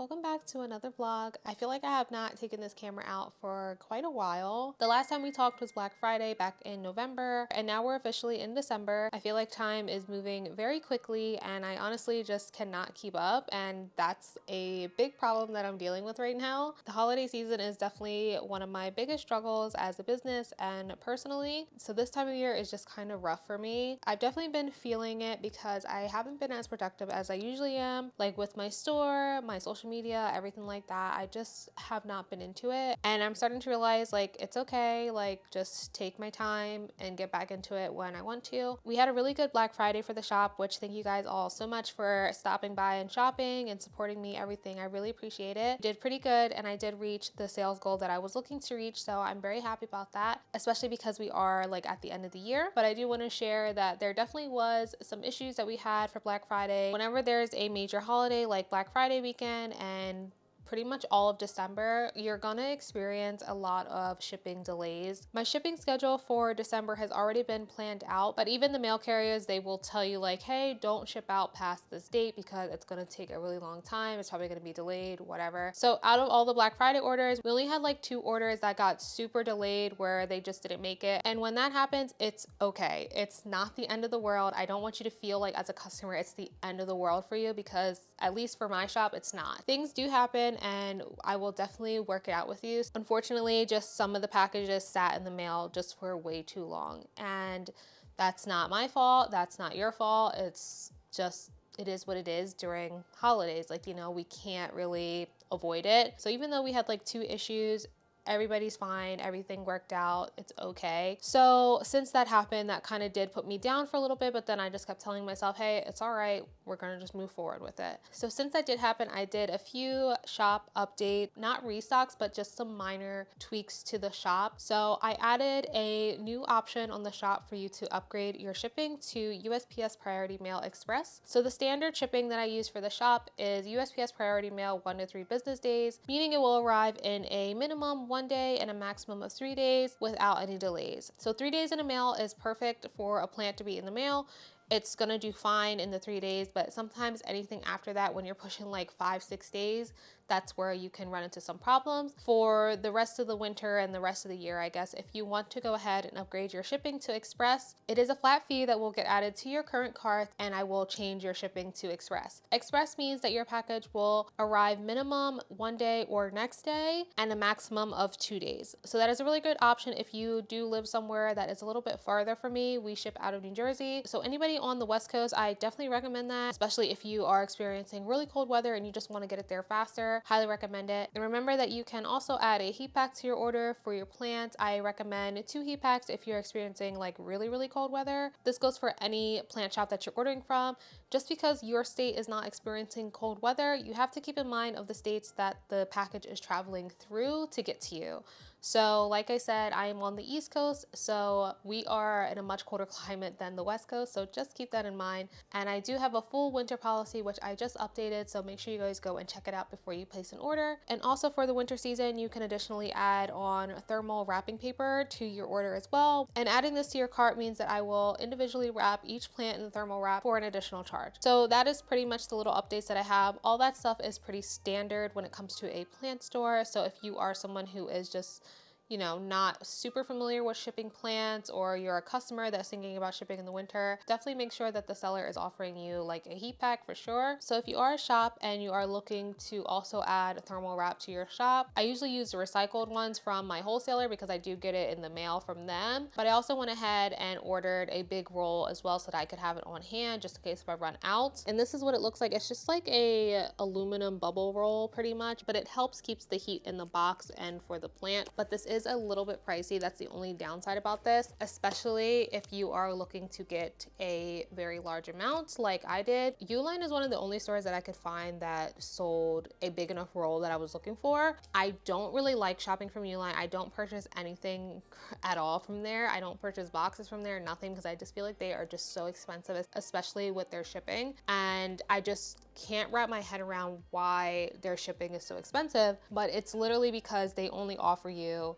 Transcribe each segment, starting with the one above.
welcome back to another vlog. I feel like I have not taken this camera out for quite a while. The last time we talked was Black Friday back in November, and now we're officially in December. I feel like time is moving very quickly and I honestly just cannot keep up, and that's a big problem that I'm dealing with right now. The holiday season is definitely one of my biggest struggles as a business and personally, so this time of year is just kind of rough for me. I've definitely been feeling it because I haven't been as productive as I usually am, like with my store, my social media, everything like that. I just have not been into it, and I'm starting to realize like it's okay, like just take my time and get back into it when I want to. We had a really good Black Friday for the shop, which thank you guys all so much for stopping by and shopping and supporting me, everything. I really appreciate it. Did pretty good, and I did reach the sales goal that I was looking to reach, so I'm very happy about that, especially because we are like at the end of the year. But I do want to share that there definitely was some issues that we had for Black Friday. Whenever there's a major holiday like Black Friday weekend and pretty much all of December, you're gonna experience a lot of shipping delays. My shipping schedule for December has already been planned out, but even the mail carriers, they will tell you like, hey, don't ship out past this date because it's gonna take a really long time. It's probably gonna be delayed, whatever. So out of all the Black Friday orders, we only had like 2 orders that got super delayed where they just didn't make it. And when that happens, it's okay. It's not the end of the world. I don't want you to feel like as a customer, it's the end of the world for you, because at least for my shop, it's not. Things do happen and I will definitely work it out with you. Unfortunately, just some of the packages sat in the mail just for way too long, and that's not my fault. That's not your fault. It's just, it is what it is during holidays. Like, you know, we can't really avoid it. So even though we had like 2 issues, everybody's fine, everything worked out, it's okay. So since that happened, that kind of did put me down for a little bit, but then I just kept telling myself, hey, it's all right, we're gonna just move forward with it. So since that did happen, I did a few shop updates, not restocks, but just some minor tweaks to the shop. So I added a new option on the shop for you to upgrade your shipping to USPS Priority Mail Express. So the standard shipping that I use for the shop is USPS Priority Mail 1 to 3 business days, meaning it will arrive in a minimum 1 day and a maximum of 3 days without any delays. So 3 days in the mail is perfect for a plant to be in the mail. It's gonna do fine in the 3 days, but sometimes anything after that, when you're pushing like 5-6 days, that's where you can run into some problems. For the rest of the winter and the rest of the year, I guess, if you want to go ahead and upgrade your shipping to Express, it is a flat fee that will get added to your current cart, and I will change your shipping to Express. Express means that your package will arrive minimum 1 day or next day and a maximum of 2 days. So that is a really good option if you do live somewhere that is a little bit farther from me. We ship out of New Jersey. So anybody on the West Coast, I definitely recommend that, especially if you are experiencing really cold weather and you just want to get it there faster. Highly recommend it. And remember that you can also add a heat pack to your order for your plants. I recommend 2 heat packs if you're experiencing like really cold weather. This goes for any plant shop that you're ordering from. Just because your state is not experiencing cold weather, you have to keep in mind of the states that the package is traveling through to get to you. So like I said, I am on the East Coast, so we are in a much colder climate than the West Coast, so just keep that in mind. And I do have a full winter policy, which I just updated, so make sure you guys go and check it out before you place an order. And also for the winter season, you can additionally add on thermal wrapping paper to your order as well. And adding this to your cart means that I will individually wrap each plant in the thermal wrap for an additional charge. So that is pretty much the little updates that I have. All that stuff is pretty standard when it comes to a plant store. So if you are someone who is just, you know, not super familiar with shipping plants, or you're a customer that's thinking about shipping in the winter, definitely make sure that the seller is offering you like a heat pack for sure. So if you are a shop and you are looking to also add a thermal wrap to your shop, I usually use the recycled ones from my wholesaler because I do get it in the mail from them. But I also went ahead and ordered a big roll as well so that I could have it on hand just in case if I run out. And this is what it looks like. It's just like a aluminum bubble roll pretty much, but it helps keeps the heat in the box and for the plant. But this is a little bit pricey. That's the only downside about this, especially if you are looking to get a very large amount like I did. Uline is one of the only stores that I could find that sold a big enough roll that I was looking for. I don't really like shopping from Uline. I don't purchase anything at all from there. I don't purchase boxes from there, nothing, because I just feel like they are just so expensive, especially with their shipping. And I just can't wrap my head around why their shipping is so expensive, but it's literally because they only offer you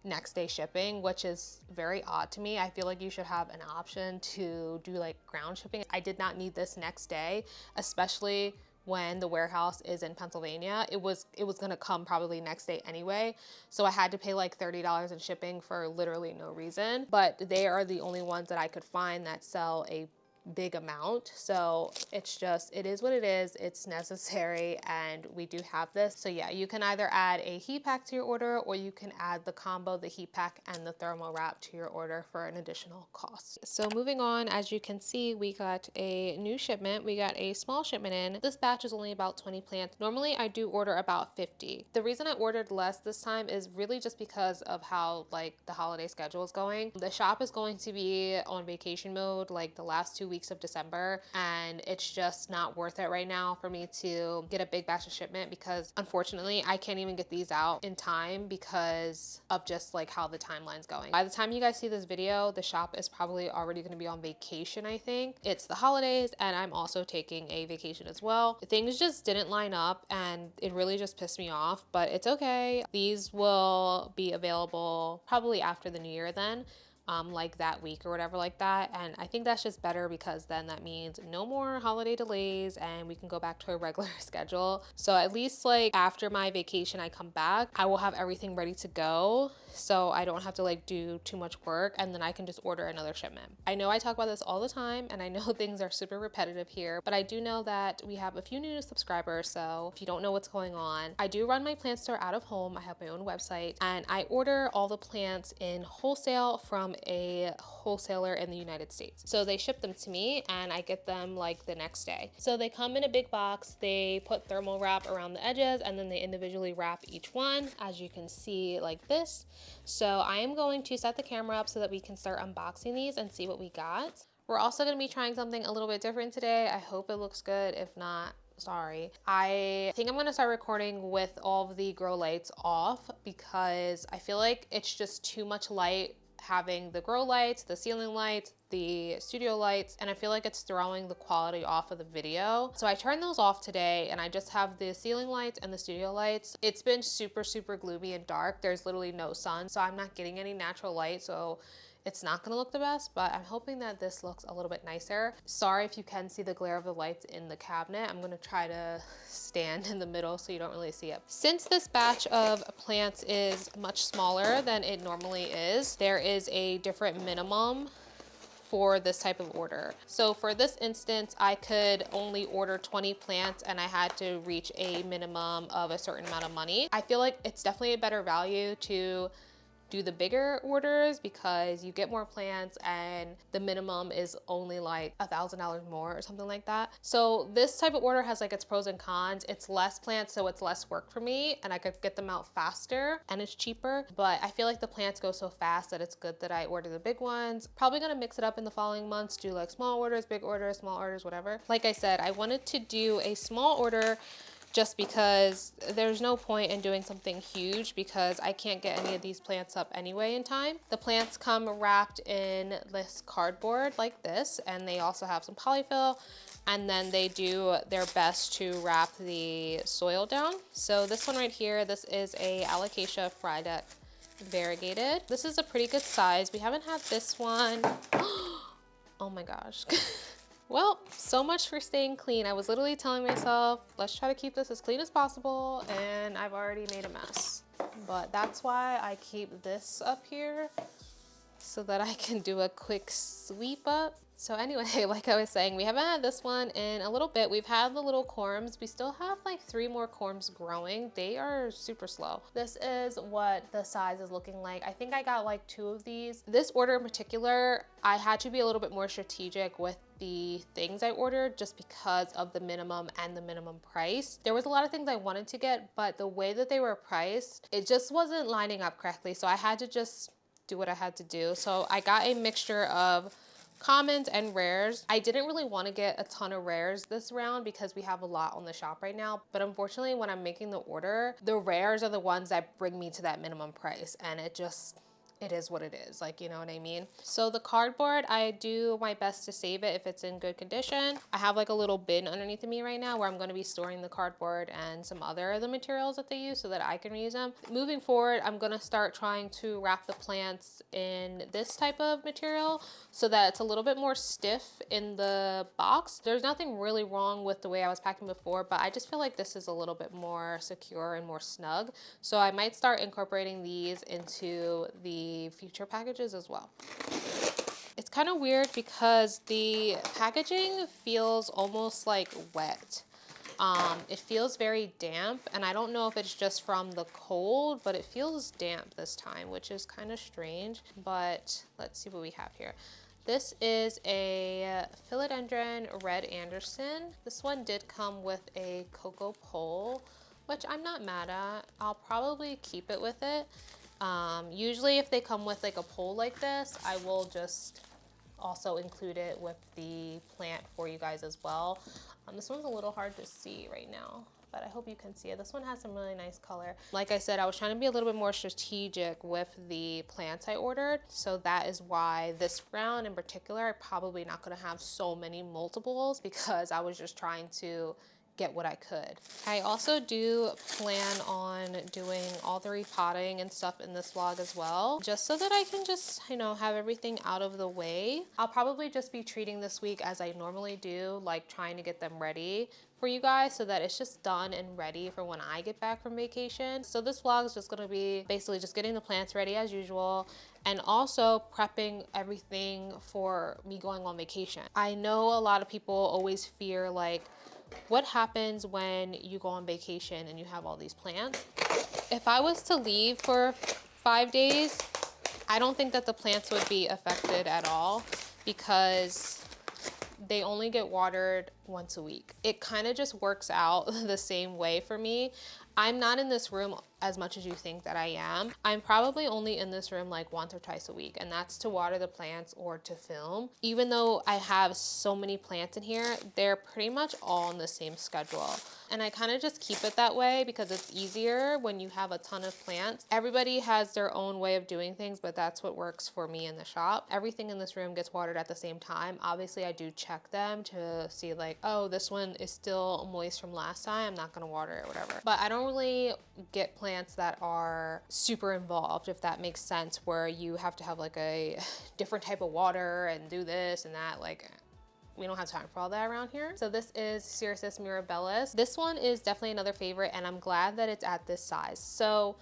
next day shipping, which is very odd to me. I feel like you should have an option to do like ground shipping. I did not need this next day, especially when the warehouse is in Pennsylvania. It was gonna come probably next day anyway. So I had to pay like $30 in shipping for literally no reason. But they are the only ones that I could find that sell a big amount. So it's just, it is what it is. It's necessary and we do have this. So yeah, you can either add a heat pack to your order or you can add the combo, the heat pack and the thermal wrap to your order for an additional cost. So moving on, as you can see, we got a new shipment. We got a small shipment in. This batch is only about 20 plants. Normally I do order about 50. The reason I ordered less this time is really just because of how like the holiday schedule is going. The shop is going to be on vacation mode like the last 2 weeks of December, and it's just not worth it right now for me to get a big batch of shipment because unfortunately I can't even get these out in time because of just like how the timeline's going. By the time you guys see this video, the shop is probably already going to be on vacation. I think it's the holidays and I'm also taking a vacation as well. Things just didn't line up and it really just pissed me off, but it's okay. These will be available probably after the new year then. Like that week or whatever like that. And I think that's just better because then that means no more holiday delays and we can go back to a regular schedule. So at least like after my vacation, I come back, I will have everything ready to go. So I don't have to like do too much work and then I can just order another shipment. I know I talk about this all the time and I know things are super repetitive here, but I do know that we have a few new subscribers. So if you don't know what's going on, I do run my plant store out of home. I have my own website and I order all the plants in wholesale from a wholesaler in the United States. So they ship them to me and I get them like the next day. So they come in a big box, they put thermal wrap around the edges and then they individually wrap each one, as you can see like this. So I am going to set the camera up so that we can start unboxing these and see what we got. We're also going to be trying something a little bit different today. I hope it looks good. If not, sorry. I think I'm gonna start recording with all of the grow lights off because I feel like it's just too much light having the grow lights, the ceiling lights, the studio lights, and I feel like it's throwing the quality off of the video. So I turned those off today and I just have the ceiling lights and the studio lights. It's been super, super gloomy and dark. There's literally no sun, so I'm not getting any natural light. So it's not gonna look the best, but I'm hoping that this looks a little bit nicer. Sorry if you can see the glare of the lights in the cabinet. I'm gonna try to stand in the middle so you don't really see it. Since this batch of plants is much smaller than it normally is, there is a different minimum for this type of order. So for this instance, I could only order 20 plants and I had to reach a minimum of a certain amount of money. I feel like it's definitely a better value to do the bigger orders because you get more plants and the minimum is only like $1,000 more or something like that. So this type of order has like its pros and cons. It's less plants, so it's less work for me and I could get them out faster and it's cheaper, but I feel like the plants go so fast that it's good that I order the big ones. Probably gonna mix it up in the following months, do like small orders, big orders, small orders, whatever. Like I said, I wanted to do a small order just because there's no point in doing something huge because I can't get any of these plants up anyway in time. The plants come wrapped in this cardboard like this, and they also have some polyfill, and then they do their best to wrap the soil down. So this one right here, this is a Alocasia Frydek variegated. This is a pretty good size. We haven't had this one. Oh my gosh. Well, so much for staying clean. I was literally telling myself, let's try to keep this as clean as possible, and I've already made a mess. But that's why I keep this up here so that I can do a quick sweep up. So anyway, like I was saying, we haven't had this one in a little bit. We've had the little corms. We still have like 3 more corms growing. They are super slow. This is what the size is looking like. I think I got like 2 of these. This order in particular, I had to be a little bit more strategic with the things I ordered just because of the minimum and the minimum price. There was a lot of things I wanted to get, but the way that they were priced, it just wasn't lining up correctly. So I had to just do what I had to do. So I got a mixture of commons and rares. I didn't really want to get a ton of rares this round because we have a lot on the shop right now, but unfortunately when I'm making the order, the rares are the ones that bring me to that minimum price, and it just it is what it is, like, you know what I mean? So the cardboard, I do my best to save it if it's in good condition. I have like a little bin underneath of me right now where I'm gonna be storing the cardboard and some other of the materials that they use so that I can reuse them. Moving forward, I'm gonna start trying to wrap the plants in this type of material so that it's a little bit more stiff in the box. There's nothing really wrong with the way I was packing before, but I just feel like this is a little bit more secure and more snug. So I might start incorporating these into the future packages as well. It's kind of weird because the packaging feels almost like wet. It feels very damp, and I don't know if it's just from the cold, but it feels damp this time, which is kind of strange. But let's see what we have here. This is a Philodendron Red Anderson. This one did come with a cocoa pole, which I'm not mad at. I'll probably keep it with it. Usually if they come with like a pole like this, I will just also include it with the plant for you guys as well. This one's a little hard to see right now, but I hope you can see it. This one has some really nice color. Like I said, I was trying to be a little bit more strategic with the plants I ordered. So that is why this round in particular, I'm probably not gonna have so many multiples because I was just trying to get what I could. I also do plan on doing all the repotting and stuff in this vlog as well, just so that I can just, you know, have everything out of the way. I'll probably just be treating this week as I normally do, like trying to get them ready for you guys so that it's just done and ready for when I get back from vacation. So this vlog is just gonna be basically just getting the plants ready as usual and also prepping everything for me going on vacation. I know a lot of people always fear like, what happens when you go on vacation and you have all these plants? If I was to leave for 5 days, I don't think that the plants would be affected at all because they only get watered once a week. It kind of just works out the same way for me. I'm not in this room as much as you think that I am. I'm probably only in this room like once or twice a week, and that's to water the plants or to film. Even though I have so many plants in here, they're pretty much all on the same schedule. And I kind of just keep it that way because it's easier when you have a ton of plants. Everybody has their own way of doing things, but that's what works for me in the shop. Everything in this room gets watered at the same time. Obviously, I do check them to see like, oh, this one is still moist from last time, I'm not gonna water it, whatever. But I don't really get plants that are super involved, if that makes sense, where you have to have like a different type of water and do this and that. Like, we don't have time for all that around here. So this is Cyrus mirabilis. This one is definitely another favorite, and I'm glad that it's at this size. So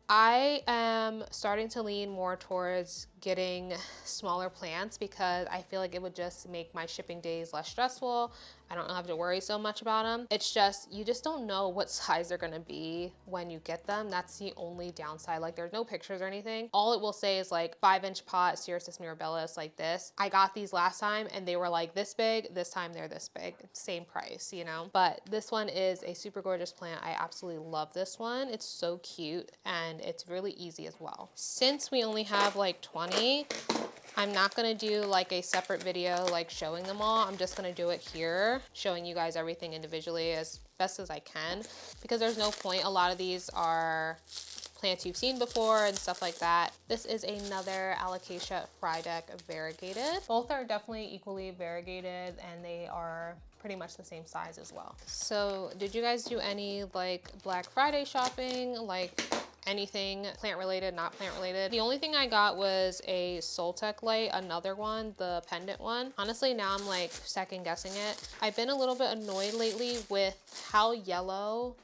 I am starting to lean more towards getting smaller plants because I feel like it would just make my shipping days less stressful. I don't have to worry so much about them. It's just, you just don't know what size they're gonna be when you get them. That's the only downside. Like, there's no pictures or anything. All it will say is like 5-inch pot, Cyrus mirabilis, like this. I got these last time and they were like this big. This time they're this big. Same price, you know? But this one is a super gorgeous plant. I absolutely love this one. It's so cute and it's really easy as well. Since we only have like 20, I'm not gonna do like a separate video like showing them all. I'm just gonna do it here, showing you guys everything individually as best as I can, because there's no point. A lot of these are plants you've seen before and stuff like that. This is another Alocasia Frydek variegated. Both are definitely equally variegated and they are pretty much the same size as well. So did you guys do any like Black Friday shopping? Like anything plant related, not plant related? The only thing I got was a Soltec light, another one, the pendant one. Honestly, now I'm like second guessing it. I've been a little bit annoyed lately with how yellow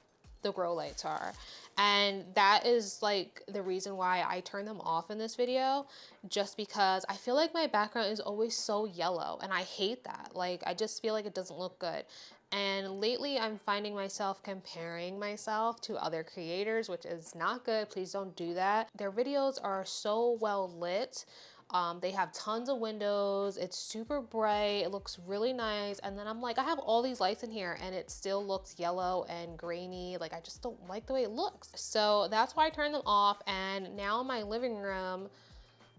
the grow lights are. And that is like the reason why I turn them off in this video, just because I feel like my background is always so yellow and I hate that. Like, I just feel like it doesn't look good. And lately I'm finding myself comparing myself to other creators, which is not good. Please don't do that. Their videos are so well lit. They have tons of windows. It's super bright. It looks really nice. And then I'm like, I have all these lights in here and it still looks yellow and grainy. Like, I just don't like the way it looks. So that's why I turned them off. And now in my living room,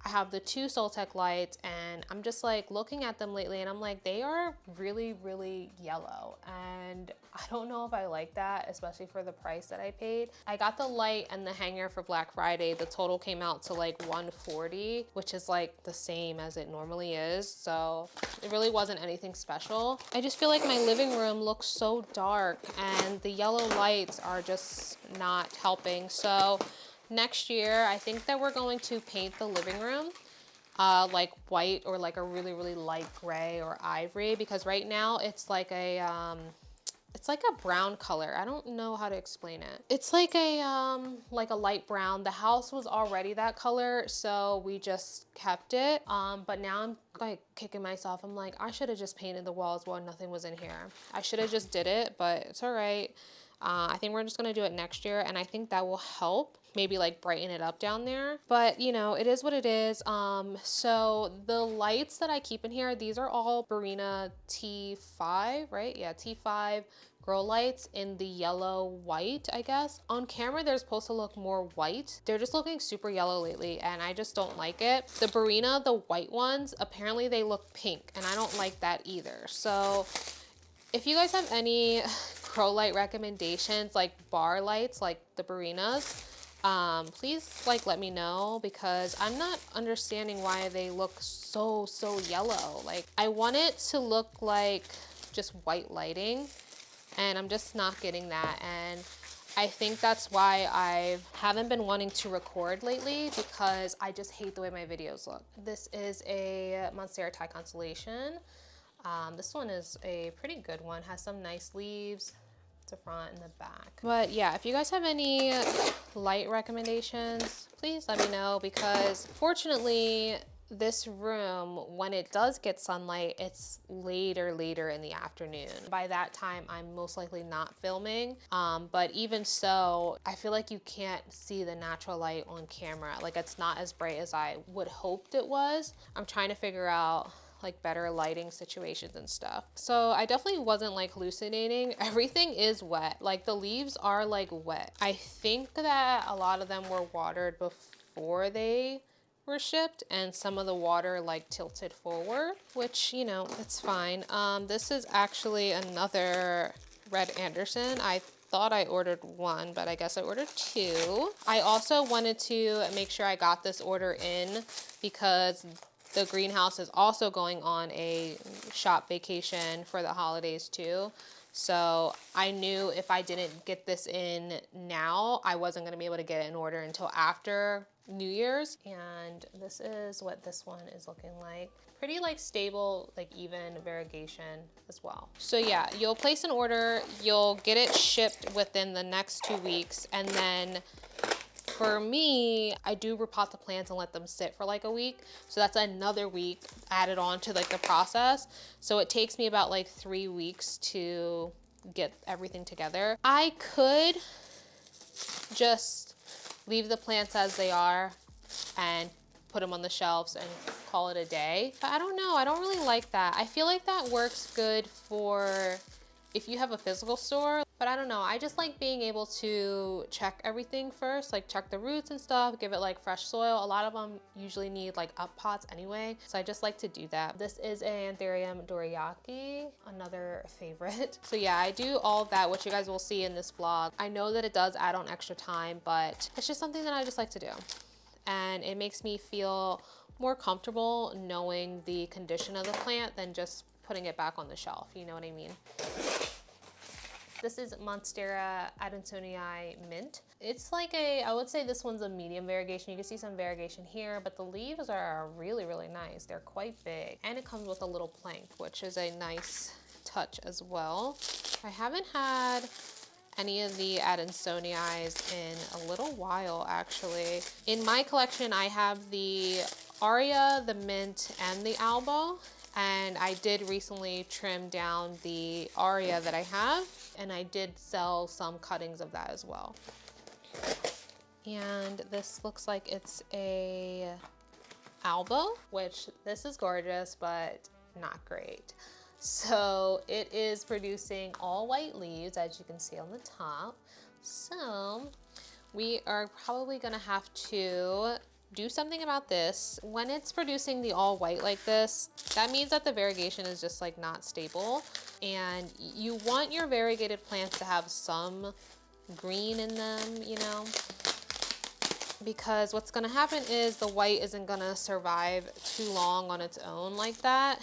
I have the two Soltech lights, and I'm just like looking at them lately, and I'm like, they are really, really yellow. And I don't know if I like that, especially for the price that I paid. I got the light and the hanger for Black Friday. The total came out to like $140, which is like the same as it normally is. So it really wasn't anything special. I just feel like my living room looks so dark, and the yellow lights are just not helping. So next year, I think that we're going to paint the living room like white, or like a really, really light gray or ivory, because right now it's like a brown color. I don't know how to explain it. It's like a light brown. The house was already that color, so we just kept it. But now I'm like kicking myself. I'm like, I should have just painted the walls while nothing was in here. I should have just did it, but it's all right. I think we're just gonna do it next year, and I think that will help maybe like brighten it up down there. But you know, it is what it is. So the lights that I keep in here, these are all Barina T5, right? Yeah, T5 grow lights in the yellow white, I guess. On camera, they're supposed to look more white. They're just looking super yellow lately, and I just don't like it. The Barina, the white ones, apparently they look pink, and I don't like that either. So if you guys have any grow light recommendations, like bar lights, like the Barinas, please like let me know, because I'm not understanding why they look so yellow. Like, I want it to look like just white lighting, and I'm just not getting that. And I think that's why I haven't been wanting to record lately, because I just hate the way my videos look. This is a Monstera Thai Constellation. This one is a pretty good one, has some nice leaves. The front and the back. But yeah, if you guys have any light recommendations, please let me know, because fortunately this room, when it does get sunlight, it's later in the afternoon. By that time, I'm most likely not filming. But even so, I feel like you can't see the natural light on camera. Like, it's not as bright as I would hoped it was. I'm trying to figure out like better lighting situations and stuff. So I definitely wasn't like hallucinating. Everything is wet. Like, the leaves are like wet. I think that a lot of them were watered before they were shipped, and some of the water like tilted forward, which, you know, it's fine. This is actually another Red Anderson. I thought I ordered one, but I guess I ordered two. I also wanted to make sure I got this order in, because the greenhouse is also going on a shop vacation for the holidays too. So I knew if I didn't get this in now, I wasn't gonna be able to get it in order until after New Year's. And this is what this one is looking like. Pretty like stable, like even variegation as well. So yeah, you'll place an order, you'll get it shipped within the next 2 weeks, and then for me, I do repot the plants and let them sit for like a week. So that's another week added on to like the process. So it takes me about like 3 weeks to get everything together. I could just leave the plants as they are and put them on the shelves and call it a day. But I don't know, I don't really like that. I feel like that works good for if you have a physical store, but I don't know. I just like being able to check everything first, like check the roots and stuff, give it like fresh soil. A lot of them usually need like up pots anyway, so I just like to do that. This is an Anthurium dorayaki, another favorite. So yeah, I do all of that, which you guys will see in this vlog. I know that it does add on extra time, but it's just something that I just like to do. And it makes me feel more comfortable knowing the condition of the plant than just putting it back on the shelf, you know what I mean? This is Monstera Adansonii Mint. It's like I would say this one's a medium variegation. You can see some variegation here, but the leaves are really, really nice. They're quite big. And it comes with a little plank, which is a nice touch as well. I haven't had any of the Adansonii in a little while, actually. In my collection, I have the Aria, the Mint, and the Alba. And I did recently trim down the Aria that I have, and I did sell some cuttings of that as well. And this looks like it's a Alba, which this is gorgeous, but not great. So it is producing all white leaves, as you can see on the top. So we are probably gonna have to do something about this. When it's producing the all white like this, that means that the variegation is just like not stable. And you want your variegated plants to have some green in them, you know, because what's gonna happen is the white isn't gonna survive too long on its own like that,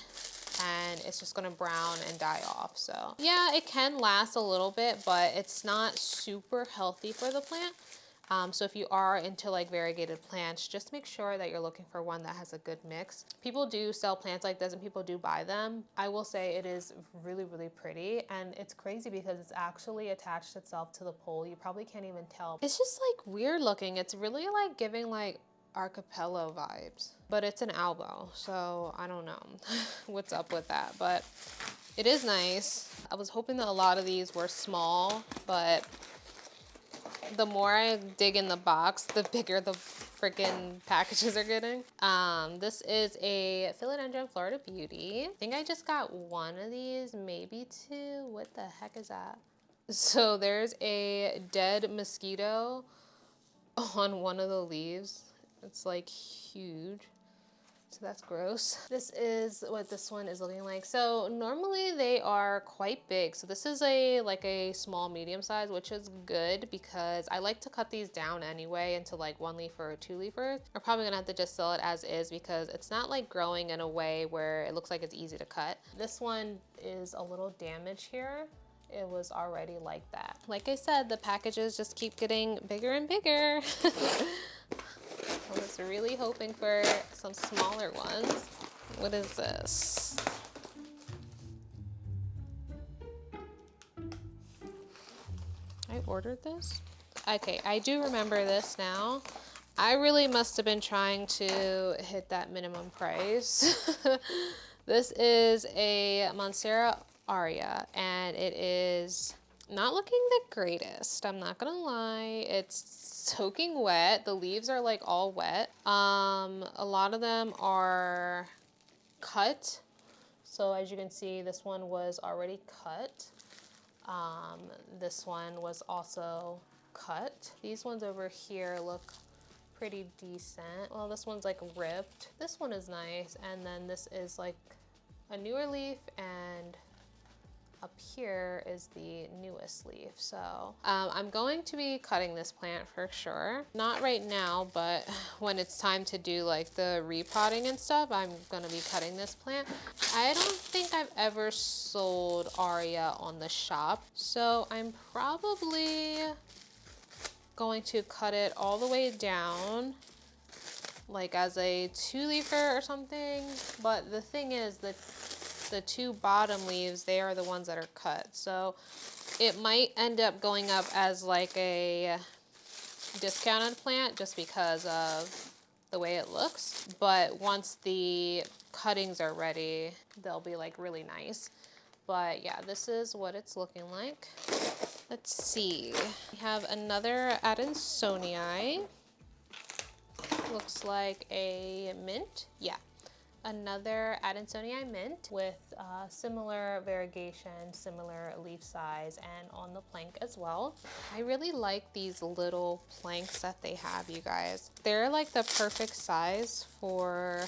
and it's just gonna brown and die off. So yeah, it can last a little bit, but it's not super healthy for the plant. So if you are into like variegated plants, just make sure that you're looking for one that has a good mix. People do sell plants like this and people do buy them. I will say it is really, really pretty, and it's crazy because it's actually attached itself to the pole. You probably can't even tell. It's just like weird looking. It's really like giving like archipelago vibes, but it's an albo, so I don't know what's up with that, but it is nice. I was hoping that a lot of these were small, but the more I dig in the box, the bigger the freaking packages are getting. This is a Philodendron Florida Beauty. I think I just got one of these, maybe two. What the heck is that? So there's a dead mosquito on one of the leaves. It's like huge. So that's gross. This is what this one is looking like. So normally they are quite big. So this is like a small medium size, which is good because I like to cut these down anyway into like 1 leaf or 2 leafers. I'm probably gonna have to just sell it as is because it's not like growing in a way where it looks like it's easy to cut. This one is a little damaged here. It was already like that. Like I said, the packages just keep getting bigger and bigger. I was really hoping for some smaller ones. What is this? I ordered this? Okay, I do remember this now. I really must have been trying to hit that minimum price. This is a Monstera Aria, and it is not looking the greatest. I'm not gonna lie. It's soaking wet. The leaves are like all wet. A lot of them are cut. So as you can see, this one was already cut. This one was also cut. These ones over here look pretty decent. Well, this one's like ripped. This one is nice. And then this is like a newer leaf, and up here is the newest leaf. So I'm going to be cutting this plant for sure. Not right now, but when it's time to do like the repotting and stuff, I'm gonna be cutting this plant. I don't think I've ever sold Aria on the shop, so I'm probably going to cut it all the way down like as a 2-leafer or something. But the thing is that the 2 bottom leaves, they are the ones that are cut. So it might end up going up as like a discounted plant just because of the way it looks. But once the cuttings are ready, they'll be like really nice. But yeah, this is what it's looking like. Let's see. We have another Adansonii. Looks like a mint. Yeah. Another Adansonii mint with similar variegation, similar leaf size, and on the plank as well. I really like these little planks that they have, you guys. They're like the perfect size for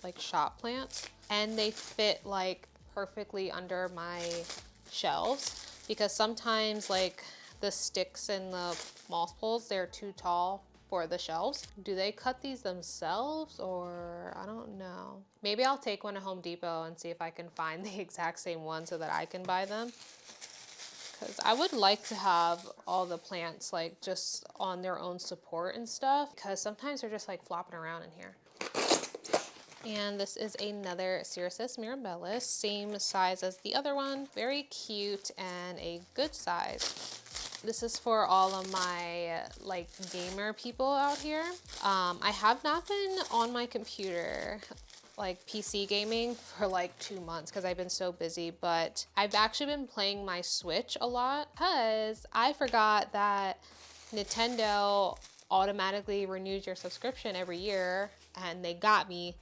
like shop plants, and they fit like perfectly under my shelves because sometimes like the sticks and the moss poles, they're too tall for the shelves. Do they cut these themselves, or I don't know. Maybe I'll take one to Home Depot and see if I can find the exact same one so that I can buy them. Because I would like to have all the plants like just on their own support and stuff, because sometimes they're just like flopping around in here. And this is another Cerasus mirabilis, same size as the other one. Very cute and a good size. This is for all of my like gamer people out here. I have not been on my computer like PC gaming for like 2 months because I've been so busy, but I've actually been playing my Switch a lot because I forgot that Nintendo automatically renews your subscription every year, and they got me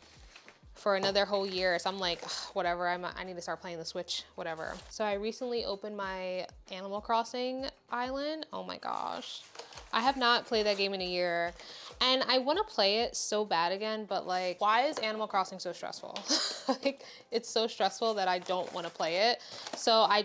for another whole year. So I'm like, whatever, I need to start playing the Switch, whatever. So I recently opened my Animal Crossing island. Oh my gosh. I have not played that game in a year. And I want to play it so bad again, but like, why is Animal Crossing so stressful? Like, it's so stressful that I don't want to play it. So I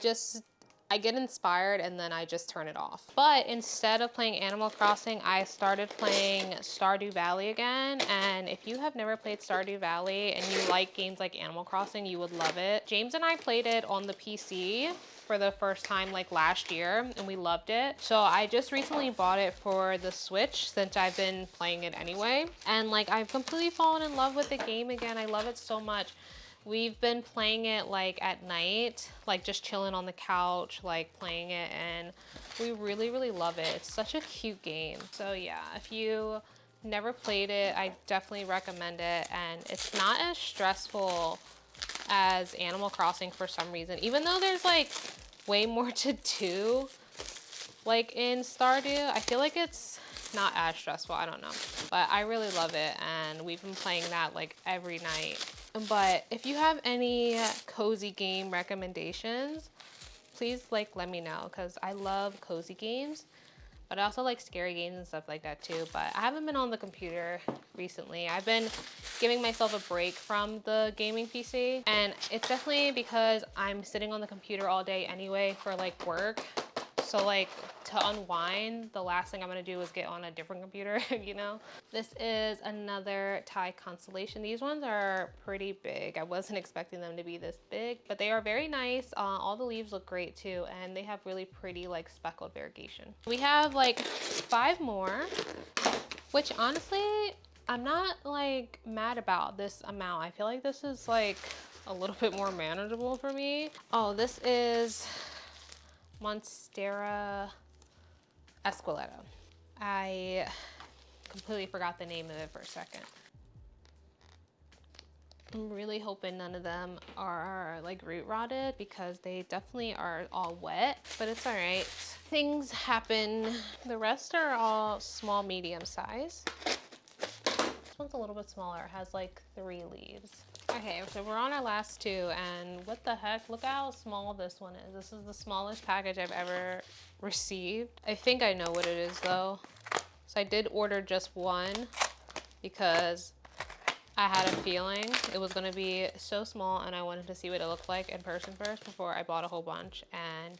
get inspired and then I just turn it off. But instead of playing Animal Crossing, I started playing Stardew Valley again. And if you have never played Stardew Valley and you like games like Animal Crossing, you would love it. James and I played it on the PC for the first time like last year and we loved it. So I just recently bought it for the Switch since I've been playing it anyway. And like, I've completely fallen in love with the game again. I love it so much. We've been playing it like at night, like just chilling on the couch, like playing it, and we really, really love it. It's such a cute game. So yeah, if you never played it, I definitely recommend it. And it's not as stressful as Animal Crossing for some reason, even though there's like way more to do like in Stardew. I feel like it's not as stressful, I don't know, but I really love it and we've been playing that like every night. But if you have any cozy game recommendations, please like let me know, because I love cozy games, but I also like scary games and stuff like that too. But I haven't been on the computer recently. I've been giving myself a break from the gaming PC, and it's definitely because I'm sitting on the computer all day anyway for like work. So like, to unwind, the last thing I'm gonna do is get on a different computer, you know? This is another Thai constellation. These ones are pretty big. I wasn't expecting them to be this big, but they are very nice. All the leaves look great too, and they have really pretty like speckled variegation. We have like 5 more, which honestly, I'm not like mad about this amount. I feel like this is like a little bit more manageable for me. Oh, this is Monstera Esqueleto. I completely forgot the name of it for a second. I'm really hoping none of them are like root rotted, because they definitely are all wet, but it's all right. Things happen. The rest are all small, medium size. This one's a little bit smaller. It has like 3 leaves. Okay, so we're on our last 2, and what the heck? Look how small this one is. This is the smallest package I've ever received. I think I know what it is though. So I did order just one because I had a feeling it was gonna be so small and I wanted to see what it looked like in person first before I bought a whole bunch, and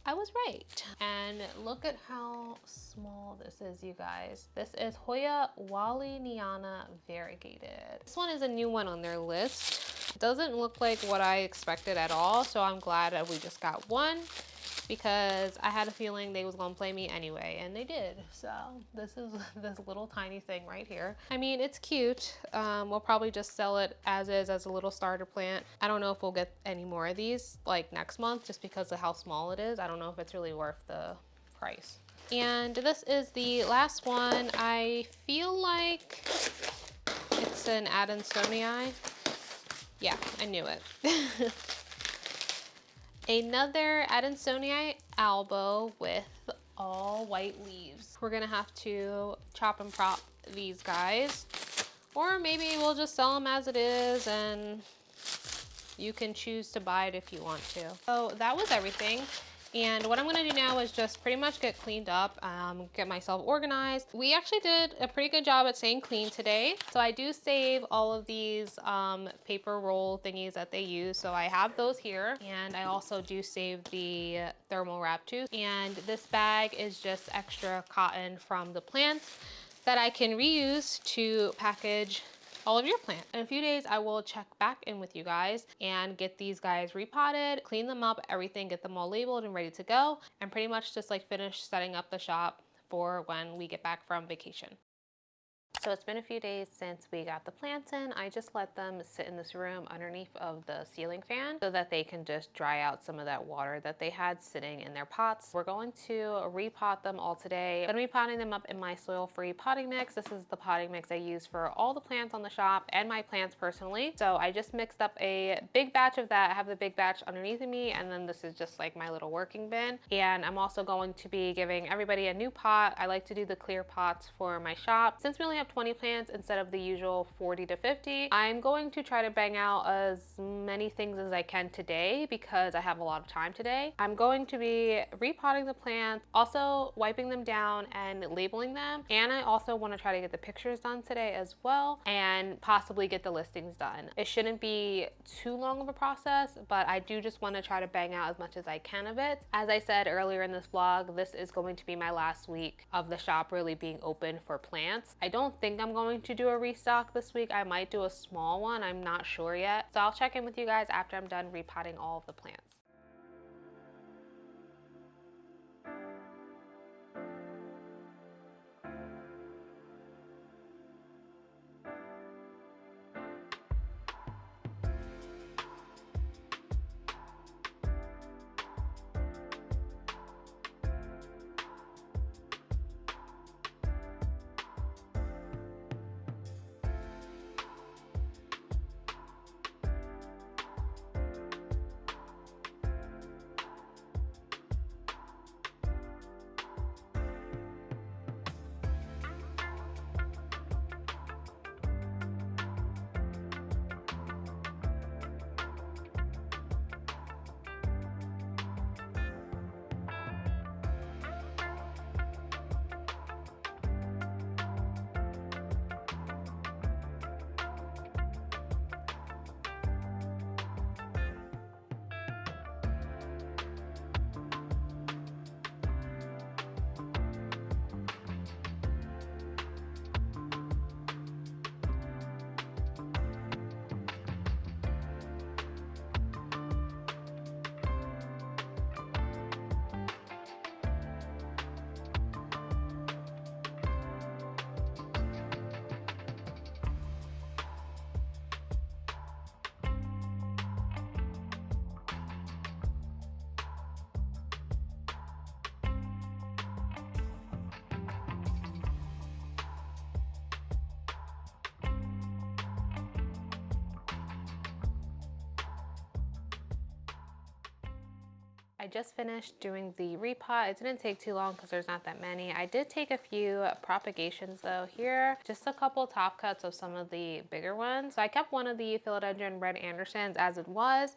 I was right. And look at how small this is, you guys. This is Hoya Waliniana variegated. This one is a new one on their list. It doesn't look like what I expected at all, so I'm glad that we just got one, because I had a feeling they was gonna play me anyway, and they did. So this is this little tiny thing right here. I mean, it's cute. We'll probably just sell it as is, as a little starter plant. I don't know if we'll get any more of these like next month, just because of how small it is. I don't know if it's really worth the price. And this is the last one. I feel like it's an Adansonii. Yeah, I knew it. Another Adansonii albo with all white leaves. We're gonna have to chop and prop these guys, or maybe we'll just sell them as it is and you can choose to buy it if you want to. So that was everything. And what I'm gonna do now is just pretty much get cleaned up, get myself organized. We actually did a pretty good job at staying clean today. So I do save all of these paper roll thingies that they use. So I have those here. And I also do save the thermal wrap too. And this bag is just extra cotton from the plants that I can reuse to package all of your plants. In a few days, I will check back in with you guys and get these guys repotted, clean them up, everything, get them all labeled and ready to go, and pretty much just like finish setting up the shop for when we get back from vacation. So it's been a few days since we got the plants in. I just let them sit in this room underneath of the ceiling fan so that they can just dry out some of that water that they had sitting in their pots. We're going to repot them all today. I'm gonna be potting them up in my soil-free potting mix. This is the potting mix I use for all the plants on the shop and my plants personally. So I just mixed up a big batch of that. I have the big batch underneath of me, and then this is just like my little working bin. And I'm also going to be giving everybody a new pot. I like to do the clear pots for my shop. Since we only have 20 plants instead of the usual 40 to 50. I'm going to try to bang out as many things as I can today because I have a lot of time today. I'm going to be repotting the plants, also wiping them down and labeling them. And I also want to try to get the pictures done today as well and possibly get the listings done. It shouldn't be too long of a process, but I do just want to try to bang out as much as I can of it. As I said earlier in this vlog, this is going to be my last week of the shop really being open for plants. I don't think I'm going to do a restock this week. I might do a small one. I'm not sure yet. So I'll check in with you guys after I'm done repotting all of the plants. I just finished doing the repot. It didn't take too long because there's not that many. I did take a few propagations though here, just a couple top cuts of some of the bigger ones. So I kept one of the philodendron red Andersons as it was,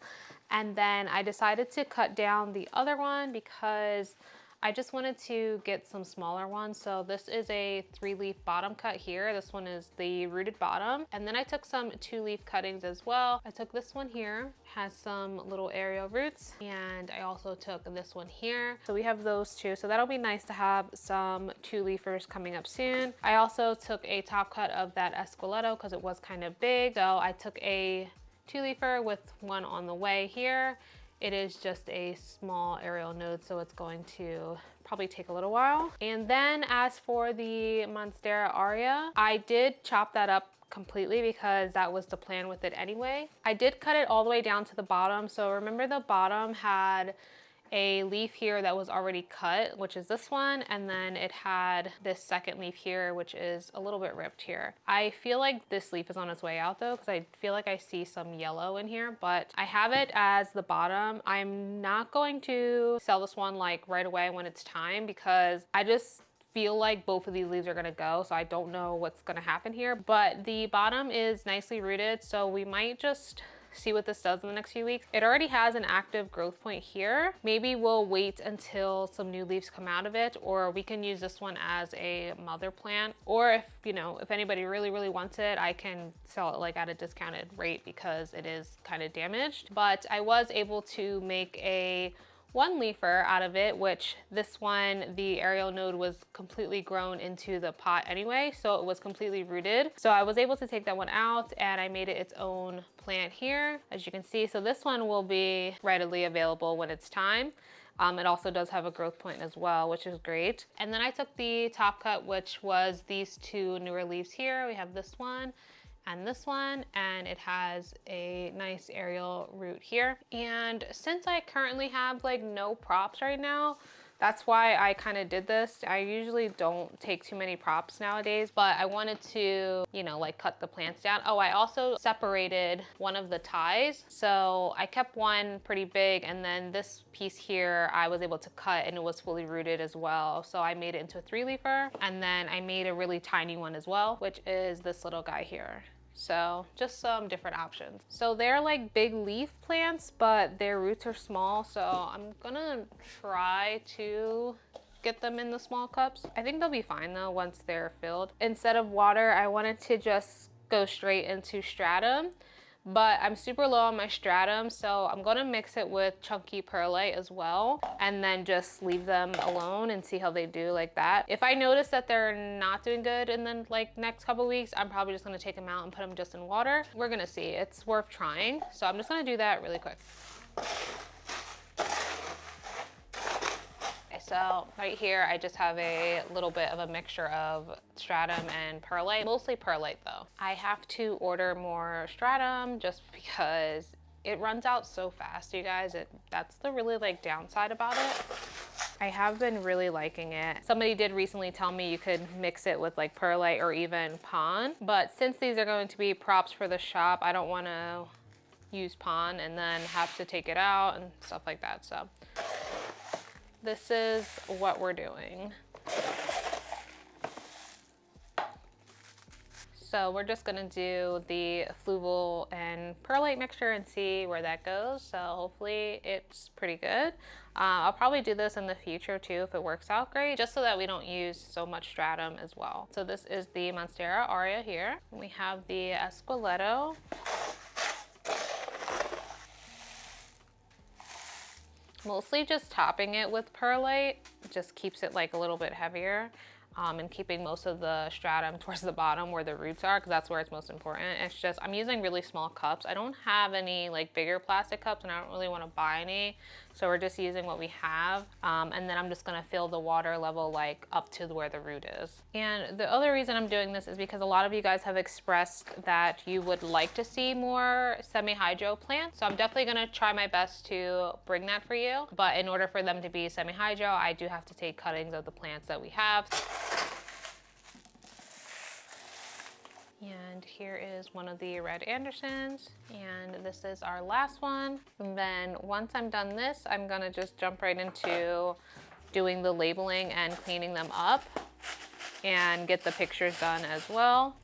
and then I decided to cut down the other one because I just wanted to get some smaller ones. So this is a 3-leaf bottom cut here. This one is the rooted bottom. And then I took some 2-leaf cuttings as well. I took this one here, has some little aerial roots. And I also took this one here. So we have those two. So that'll be nice to have some 2-leafers coming up soon. I also took a top cut of that Esqueleto because it was kind of big. So I took a 2-leafer with one on the way here. It is just a small aerial node, so it's going to probably take a little while. And then as for the Monstera Aria, I did chop that up completely because that was the plan with it anyway. I did cut it all the way down to the bottom. So remember the bottom had a leaf here that was already cut, which is this one, and then it had this second leaf here, which is a little bit ripped here. I feel like this leaf is on its way out though, because I feel like I see some yellow in here, but I have it as the bottom. I'm not going to sell this one like right away when it's time because I just feel like both of these leaves are gonna go, so I don't know what's gonna happen here. But the bottom is nicely rooted, so we might just see what this does in the next few weeks. It already has an active growth point here. Maybe we'll wait until some new leaves come out of it, or we can use this one as a mother plant. Or if, you know, if anybody really wants it, I can sell it like at a discounted rate because it is kind of damaged. But I was able to make a 1-leafer out of it, which this one, the aerial node was completely grown into the pot anyway, so it was completely rooted. So I was able to take that one out and I made it its own plant here, as you can see. So this one will be readily available when it's time. It also does have a growth point as well, which is great. And then I took the top cut, which was these two newer leaves here. We have this one and this one, and it has a nice aerial root here. And since I currently have like no props right now, That's why I kind of did this. I usually don't take too many props nowadays, but I wanted to, you know, like cut the plants down. Oh, I also separated one of the ties. So I kept one pretty big, and then this piece here I was able to cut and it was fully rooted as well. So I made it into a 3-leafer, and then I made a really tiny one as well, which is this little guy here. So just some different options. So they're like big leaf plants, but their roots are small. So I'm gonna try to get them in the small cups. I think they'll be fine though once they're filled. Instead of water, I wanted to just go straight into stratum, but I'm super low on my stratum, so I'm gonna mix it with chunky perlite as well, and then just leave them alone and see how they do like that. If I notice that they're not doing good in the like next couple weeks, I'm probably just gonna take them out and put them just in water. We're gonna see. It's worth trying. So I'm just gonna do that really quick. So right here, I just have a little bit of a mixture of stratum and perlite, mostly perlite though. I have to order more stratum just because it runs out so fast, you guys. That's the really like downside about it. I have been really liking it. Somebody did recently tell me you could mix it with like perlite or even pon, but since these are going to be props for the shop, I don't want to use pon and then have to take it out and stuff like that. So this is what we're doing. So we're just gonna do the fluval and perlite mixture and see where that goes. So hopefully it's pretty good. I'll probably do this in the future too if it works out great, just so that we don't use so much stratum as well. So this is the Monstera aurea here. We have the Esqueleto. Mostly just topping it with perlite, just keeps it like a little bit heavier, and keeping most of the stratum towards the bottom where the roots are, because that's where it's most important. It's just, I'm using really small cups. I don't have any like bigger plastic cups, and I don't really want to buy any. So we're just using what we have. And then I'm just gonna fill the water level like up to where the root is. And the other reason I'm doing this is because a lot of you guys have expressed that you would like to see more semi-hydro plants. So I'm definitely gonna try my best to bring that for you. But in order for them to be semi-hydro, I do have to take cuttings of the plants that we have. And here is one of the red Andersons, and this is our last one. And then once I'm done this, I'm gonna just jump right into doing the labeling and cleaning them up and get the pictures done as well.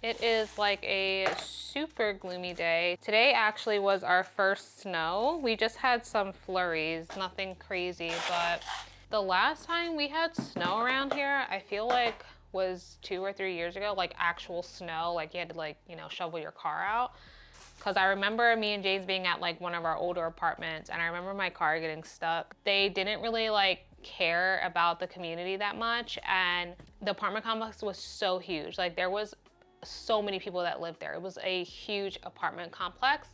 It is like a super gloomy day. Today actually was our first snow. We just had some flurries, nothing crazy, but the last time we had snow around here, I feel like was 2 or 3 years ago, like actual snow, like you had to like, you know, shovel your car out. Cause I remember me and James being at like one of our older apartments, and I remember my car getting stuck. They didn't really like care about the community that much, and the apartment complex was so huge. Like there was so many people that lived there. It was a huge apartment complex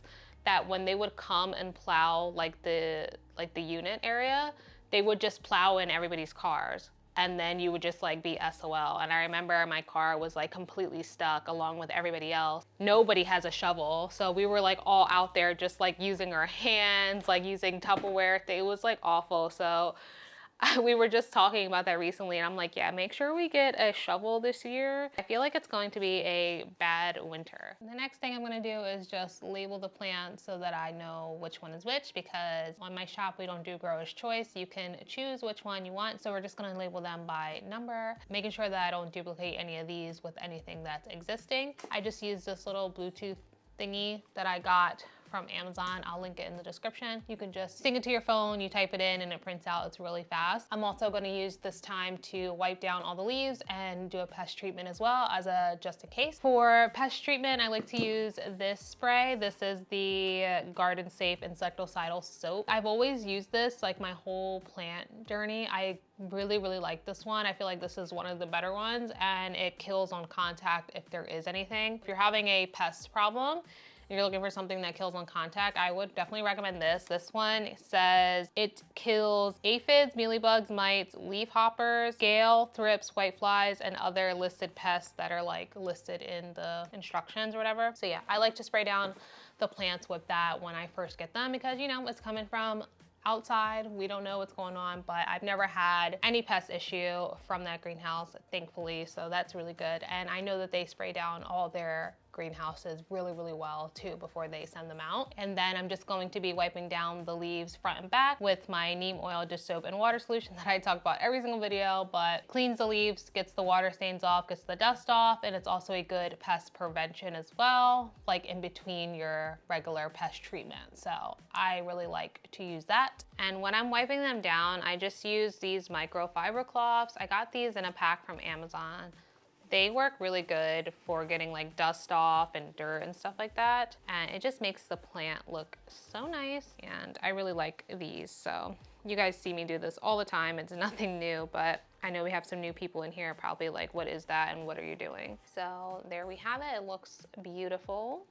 that when they would come and plow like the unit area, they would just plow in everybody's cars, and then you would just like be SOL. And I remember my car was like completely stuck along with everybody else. Nobody has a shovel, so we were like all out there just like using our hands, like using Tupperware. It was like awful. So we were just talking about that recently, and I'm like, yeah, make sure we get a shovel this year. I feel like it's going to be a bad winter. The next thing I'm gonna do is just label the plants so that I know which one is which, because on my shop, we don't do grower's choice. You can choose which one you want. So we're just gonna label them by number, making sure that I don't duplicate any of these with anything that's existing. I just use this little Bluetooth thingy that I got from Amazon. I'll link it in the description. You can just sync it to your phone, you type it in, and it prints out. It's really fast. I'm also going to use this time to wipe down all the leaves and do a pest treatment as well, as a just in case. For pest treatment, I like to use this spray. This is the Garden Safe insecticidal soap. I've always used this like my whole plant journey. I really like this one. I feel like this is one of the better ones, and it kills on contact if there is anything. If you're having a pest problem, you're looking for something that kills on contact, I would definitely recommend this. This one says it kills aphids, mealybugs, mites, leaf hoppers, scale, thrips, whiteflies, and other listed pests that are like listed in the instructions or whatever. So yeah, I like to spray down the plants with that when I first get them, because you know, it's coming from outside. We don't know what's going on, but I've never had any pest issue from that greenhouse, thankfully, so that's really good. And I know that they spray down all their greenhouses really well too before they send them out. And then I'm just going to be wiping down the leaves front and back with my neem oil dish soap and water solution that I talk about every single video, but cleans the leaves, gets the water stains off, gets the dust off, and it's also a good pest prevention as well, like in between your regular pest treatment. So I really like to use that. And when I'm wiping them down, I just use these microfiber cloths. I got these in a pack from Amazon. They work really good for getting like dust off and dirt and stuff like that. And it just makes the plant look so nice. And I really like these. So you guys see me do this all the time. It's nothing new, but I know we have some new people in here probably like, what is that and what are you doing? So there we have it. It looks beautiful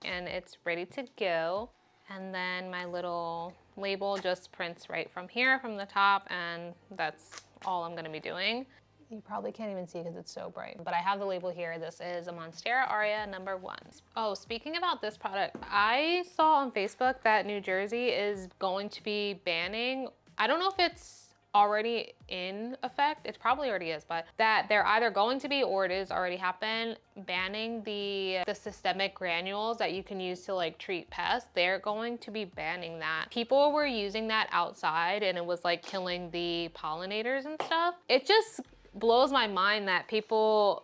and it's ready to go. And then my little label just prints right from here from the top, and that's all I'm gonna be doing. You probably can't even see because it's so bright, but I have the label here. This is a Monstera Aria #1. Oh, speaking about this product, I saw on Facebook that New Jersey is going to be banning, I don't know if it's already in effect, it probably already is, but that they're either going to be, or it is already happened, banning the systemic granules that you can use to like treat pests. They're going to be banning that. People were using that outside and it was like killing the pollinators and stuff. It just blows my mind that people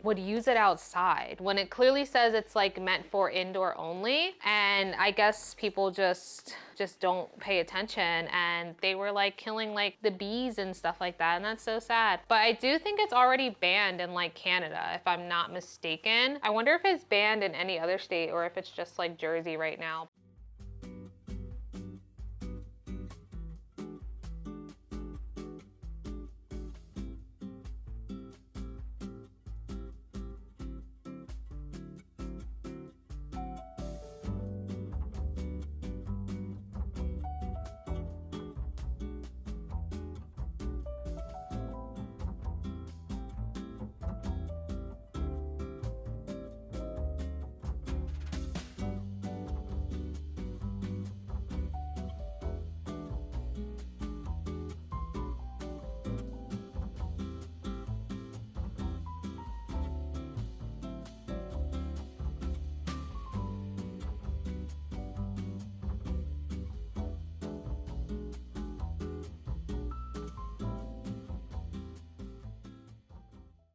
would use it outside when it clearly says it's like meant for indoor only. And I guess people just don't pay attention, and they were like killing like the bees and stuff like that, and that's so sad. But I do think it's already banned in like Canada, if I'm not mistaken. I wonder if it's banned in any other state or if it's just like Jersey right now.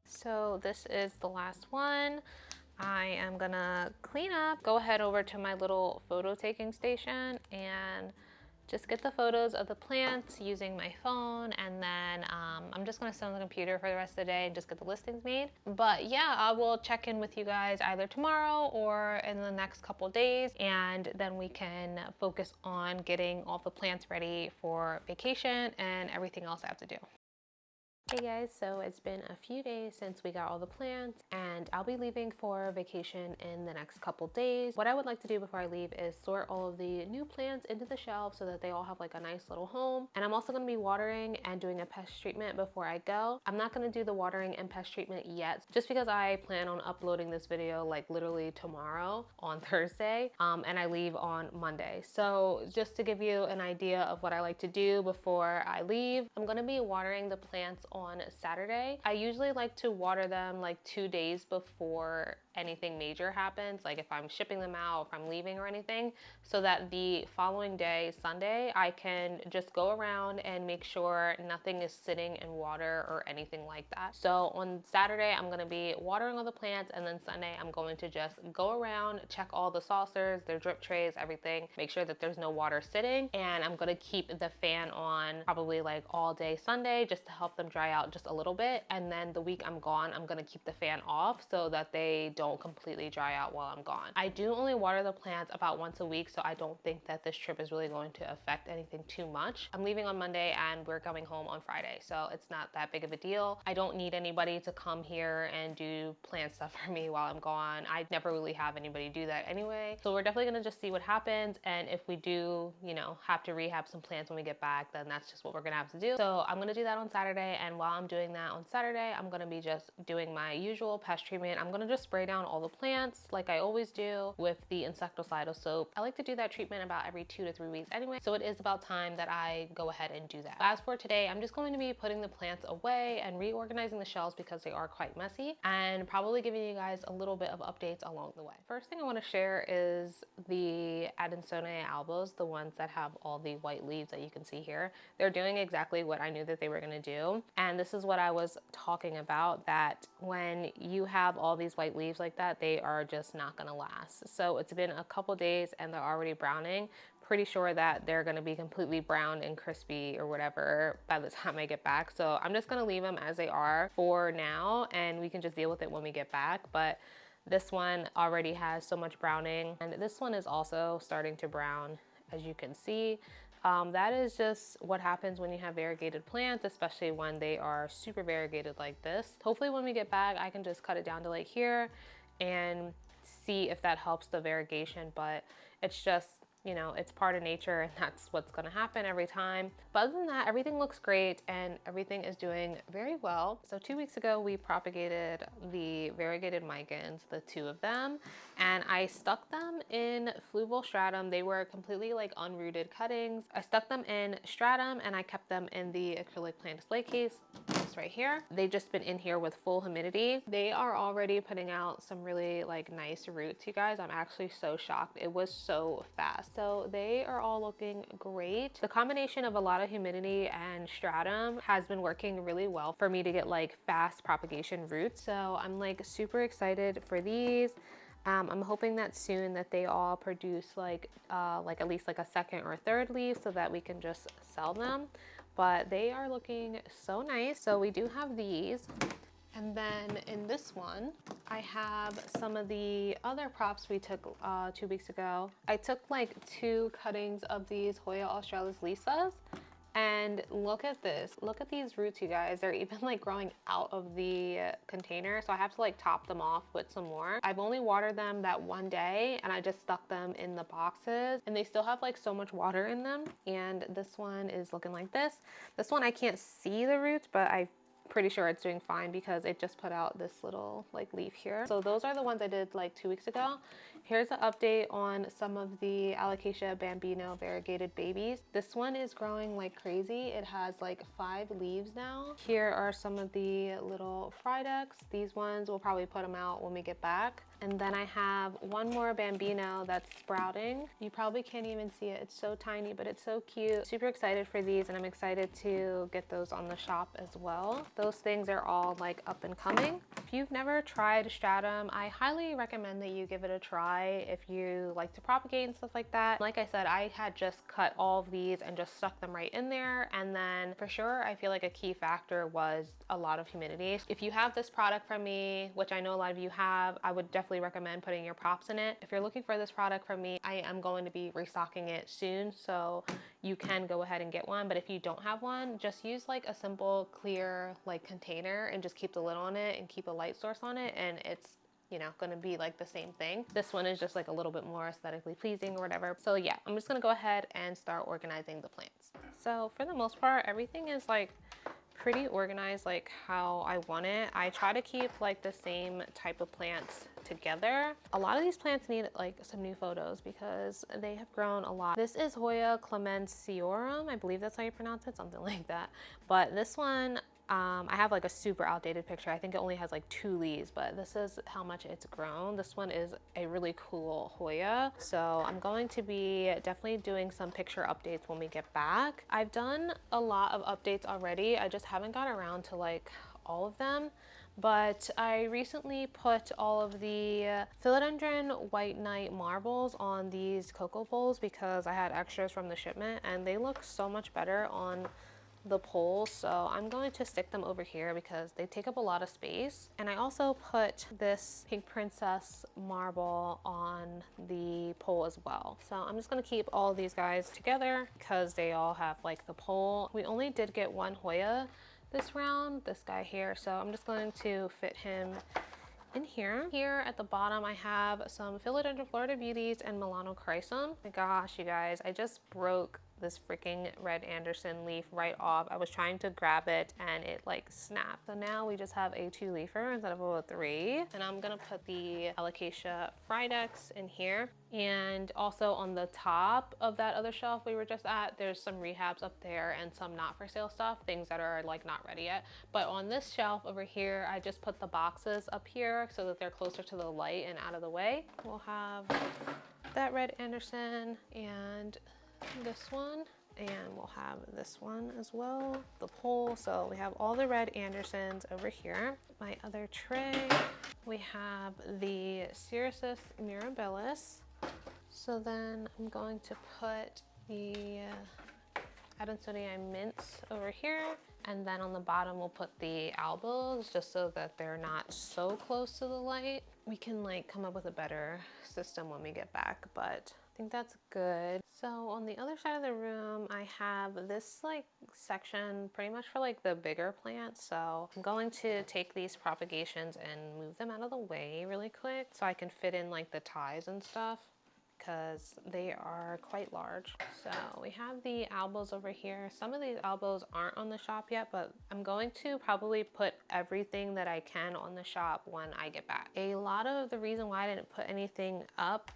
So this is the last one. I am gonna clean up, go ahead over to my little photo taking station and just get the photos of the plants using my phone, and then I'm just gonna sit on the computer for the rest of the day and just get the listings made. But yeah, I will check in with you guys either tomorrow or in the next couple days, and then we can focus on getting all the plants ready for vacation and everything else I have to do. Hey guys, so it's been a few days since we got all the plants, and I'll be leaving for vacation in the next couple days. What I would like to do before I leave is sort all of the new plants into the shelves so that they all have like a nice little home. And I'm also going to be watering and doing a pest treatment before I go. I'm not going to do the watering and pest treatment yet, just because I plan on uploading this video like literally tomorrow on Thursday, and I leave on Monday. So just to give you an idea of what I like to do before I leave, I'm going to be watering the plants on Saturday. I usually like to water them like 2 days before anything major happens, like if I'm shipping them out, if I'm leaving or anything, so that the following day, Sunday, I can just go around and make sure nothing is sitting in water or anything like that. So on Saturday, I'm gonna be watering all the plants, and then Sunday, I'm going to just go around, check all the saucers, their drip trays, everything, make sure that there's no water sitting, and I'm gonna keep the fan on probably like all day Sunday just to help them dry out just a little bit. And then the week I'm gone, I'm gonna keep the fan off so that they don't completely dry out while I'm gone. I do only water the plants about once a week, so I don't think that this trip is really going to affect anything too much. I'm leaving on Monday and we're coming home on Friday, so it's not that big of a deal. I don't need anybody to come here and do plant stuff for me while I'm gone. I never really have anybody do that anyway. So we're definitely gonna just see what happens, and if we do, you know, have to rehab some plants when we get back, then that's just what we're gonna have to do. So I'm gonna do that on Saturday, and And while I'm doing that on Saturday, I'm gonna be just doing my usual pest treatment. I'm gonna just spray down all the plants like I always do with the insecticidal soap. I like to do that treatment about every 2 to 3 weeks anyway, so it is about time that I go ahead and do that. As for today, I'm just going to be putting the plants away and reorganizing the shelves because they are quite messy, and probably giving you guys a little bit of updates along the way. First thing I want to share is the Adansonii albos, the ones that have all the white leaves that you can see here. They're doing exactly what I knew that they were going to do, and this is what I was talking about, that when you have all these white leaves like that, they are just not going to last. So it's been a couple days and they're already browning. Pretty sure that they're going to be completely brown and crispy or whatever by the time I get back. So I'm just going to leave them as they are for now, and we can just deal with it when we get back. But this one already has so much browning, and this one is also starting to brown, as you can see. That is just what happens when you have variegated plants, especially when they are super variegated like this. Hopefully when we get back, I can just cut it down to like here and see if that helps the variegation, but it's just, you know, it's part of nature and that's what's gonna happen every time. But other than that, everything looks great and everything is doing very well. So 2 weeks ago, we propagated the variegated micans, the 2 of them, and I stuck them in fluval stratum. They were completely like unrooted cuttings. I stuck them in stratum and I kept them in the acrylic plant display case. This right here. They've just been in here with full humidity. They are already putting out some really like nice roots, you guys. I'm actually so shocked. It was so fast. So they are all looking great. The combination of a lot of humidity and stratum has been working really well for me to get like fast propagation roots. So I'm like super excited for these. I'm hoping that soon that they all produce like at least like a second or third leaf so that we can just sell them. But they are looking so nice. So we do have these. And then in this one, I have some of the other props we took 2 weeks ago. I took like 2 cuttings of these Hoya australis lisas. And look at this. Look at these roots, you guys. They're even like growing out of the container. So I have to like top them off with some more. I've only watered them that one day and I just stuck them in the boxes and they still have like so much water in them. And this one is looking like this. This one I can't see the roots, but I'm pretty sure it's doing fine because it just put out this little like leaf here. So those are the ones I did like 2 weeks ago. Here's an update on some of the Alocasia bambino variegated babies. This one is growing like crazy. It has like 5 leaves now. Here are some of the little Frydex. These ones, we'll probably put them out when we get back. And then I have one more bambino that's sprouting. You probably can't even see it. It's so tiny, but it's so cute. Super excited for these, and I'm excited to get those on the shop as well. Those things are all like up and coming. If you've never tried stratum, I highly recommend that you give it a try if you like to propagate and stuff like that. Like I said, I had just cut all of these and just stuck them right in there. And then for sure, I feel like a key factor was a lot of humidity. If you have this product from me, which I know a lot of you have, I would definitely recommend putting your props in it. If you're looking for this product from me, I am going to be restocking it soon, so you can go ahead and get one. But if you don't have one, just use like a simple clear like container and just keep the lid on it and keep a light source on it, and it's, you know, gonna be like the same thing. This one is just like a little bit more aesthetically pleasing or whatever. So yeah, I'm just gonna go ahead and start organizing the plants. So for the most part, everything is like pretty organized like how I want it. I try to keep like the same type of plants together. A lot of these plants need like some new photos because they have grown a lot. This is Hoya clemensiorum. I believe that's how you pronounce it, something like that. But this one, I have like a super outdated picture. I think it only has like 2 leaves, but this is how much it's grown. This one is a really cool Hoya. So I'm going to be definitely doing some picture updates when we get back. I've done a lot of updates already. I just haven't got around to like all of them. But I recently put all of the philodendron white knight marbles on these cocoa bowls because I had extras from the shipment and they look so much better on the poles, so I'm going to stick them over here because they take up a lot of space. And I also put this pink princess marble on the pole as well. So I'm just going to keep all of these guys together because they all have like the pole. We only did get one Hoya this round, this guy here, so I'm just going to fit him in here. Here at the bottom, I have some philodendron Florida beauties and Milano chrysum. My gosh, you guys, I just broke this freaking red Anderson leaf right off. I was trying to grab it and it like snapped. So now we just have a 2-leafer instead of a 3. And I'm gonna put the Alocasia Fridex in here. And also on the top of that other shelf we were just at, there's some rehabs up there and some not for sale stuff, things that are like not ready yet. But on this shelf over here, I just put the boxes up here so that they're closer to the light and out of the way. We'll have that red Anderson and this one, and we'll have this one as well, the pole. So we have all the red Andersons over here. My other tray, we have the Cerasus mirabilis. So then I'm going to put the Adansonii mints over here, and then on the bottom we'll put the albos just so that they're not so close to the light. We can like come up with a better system when we get back, but I think that's good. So on the other side of the room, I have this like section pretty much for like the bigger plants. So I'm going to take these propagations and move them out of the way really quick so I can fit in like the ties and stuff, because they are quite large. So we have the albos over here. Some of these albos aren't on the shop yet, but I'm going to probably put everything that I can on the shop when I get back. A lot of the reason why I didn't put anything up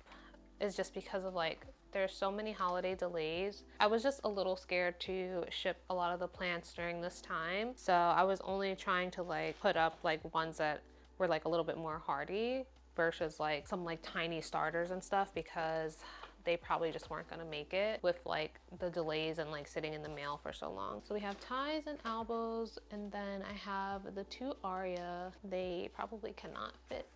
is just because of like, there's so many holiday delays. I was just a little scared to ship a lot of the plants during this time. So I was only trying to like put up like ones that were like a little bit more hardy versus like some like tiny starters and stuff, because they probably just weren't gonna make it with like the delays and like sitting in the mail for so long. So we have ties and albos, and then I have the 2 Aria. They probably cannot fit